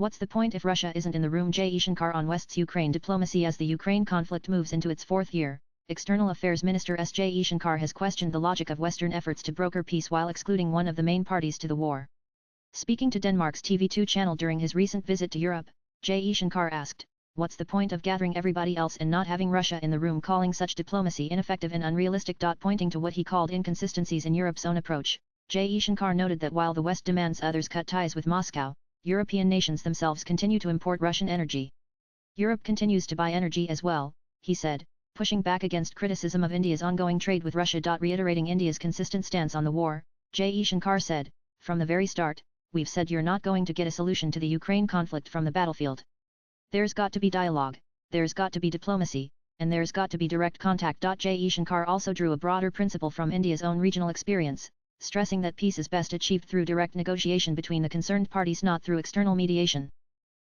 What's the point if Russia isn't in the room? Jaishankar on West's Ukraine diplomacy. As the Ukraine conflict moves into its fourth year, External Affairs Minister S. Jaishankar has questioned the logic of Western efforts to broker peace while excluding one of the main parties to the war. Speaking to Denmark's TV2 channel during his recent visit to Europe, Jaishankar asked, "What's the point of gathering everybody else and not having Russia in the room?" calling such diplomacy ineffective and unrealistic. Pointing to what he called inconsistencies in Europe's own approach, Jaishankar noted that while the West demands others cut ties with Moscow, European nations themselves continue to import Russian energy. Europe continues to buy energy as well, he said, pushing back against criticism of India's ongoing trade with Russia. Reiterating India's consistent stance on the war, Jaishankar said, "From the very start, we've said you're not going to get a solution to the Ukraine conflict from the battlefield. There's got to be dialogue, there's got to be diplomacy, and there's got to be direct contact." Jaishankar also drew a broader principle from India's own regional experience, stressing that peace is best achieved through direct negotiation between the concerned parties, not through external mediation.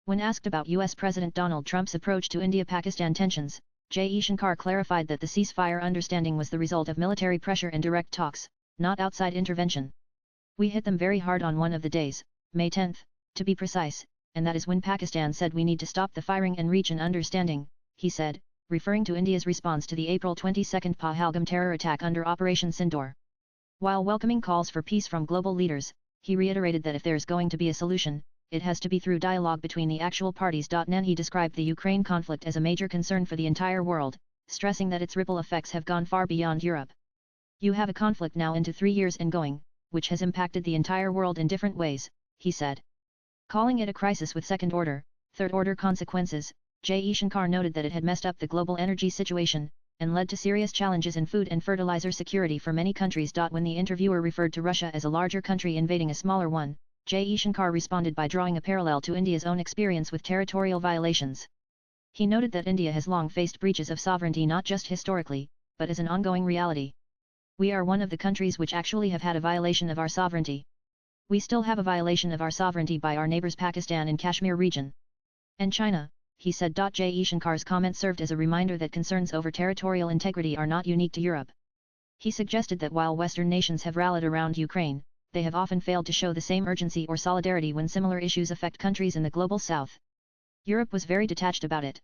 When asked about US President Donald Trump's approach to India-Pakistan tensions, Jaishankar clarified that the ceasefire understanding was the result of military pressure and direct talks, not outside intervention. "We hit them very hard on one of the days, May 10, to be precise, and that is when Pakistan said we need to stop the firing and reach an understanding," he said, referring to India's response to the April 22 Pahalgam terror attack under Operation Sindoor. While welcoming calls for peace from global leaders, he reiterated that if there's going to be a solution, it has to be through dialogue between the actual parties. He described the Ukraine conflict as a major concern for the entire world, stressing that its ripple effects have gone far beyond Europe. "You have a conflict now into 3 years and going, which has impacted the entire world in different ways," he said. Calling it a crisis with second-order, third-order consequences, Jaishankar noted that it had messed up the global energy situation, and led to serious challenges in food and fertilizer security for many countries. When the interviewer referred to Russia as a larger country invading a smaller one, Jaishankar responded by drawing a parallel to India's own experience with territorial violations. He noted that India has long faced breaches of sovereignty not just historically, but as an ongoing reality. "We are one of the countries which actually have had a violation of our sovereignty. We still have a violation of our sovereignty by our neighbors Pakistan and Kashmir region. And China," he said. Jaishankar's comment served as a reminder that concerns over territorial integrity are not unique to Europe. He suggested that while Western nations have rallied around Ukraine, they have often failed to show the same urgency or solidarity when similar issues affect countries in the global south. Europe was very detached about it.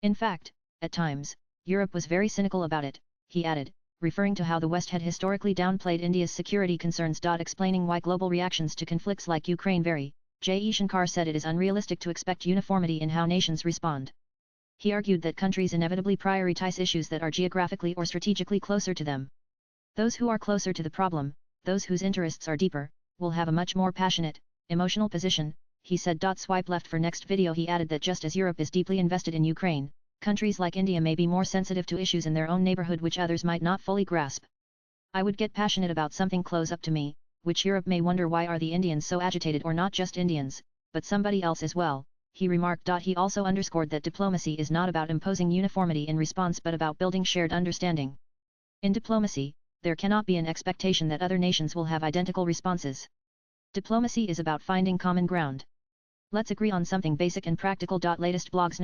In fact, at times, Europe was very cynical about it, he added, referring to how the West had historically downplayed India's security concerns. Explaining why global reactions to conflicts like Ukraine vary, Jaishankar said it is unrealistic to expect uniformity in how nations respond. He argued that countries inevitably prioritize issues that are geographically or strategically closer to them. Those who are closer to the problem, those whose interests are deeper, will have a much more passionate, emotional position, he said. Swipe left for next video. He added that just as Europe is deeply invested in Ukraine, countries like India may be more sensitive to issues in their own neighborhood which others might not fully grasp. "I would get passionate about something close up to me, which Europe may wonder why are the Indians so agitated, or not just Indians, but somebody else as well," he remarked. He also underscored that diplomacy is not about imposing uniformity in response but about building shared understanding. In diplomacy, there cannot be an expectation that other nations will have identical responses. Diplomacy is about finding common ground. Let's agree on something basic and practical. Latest blogs.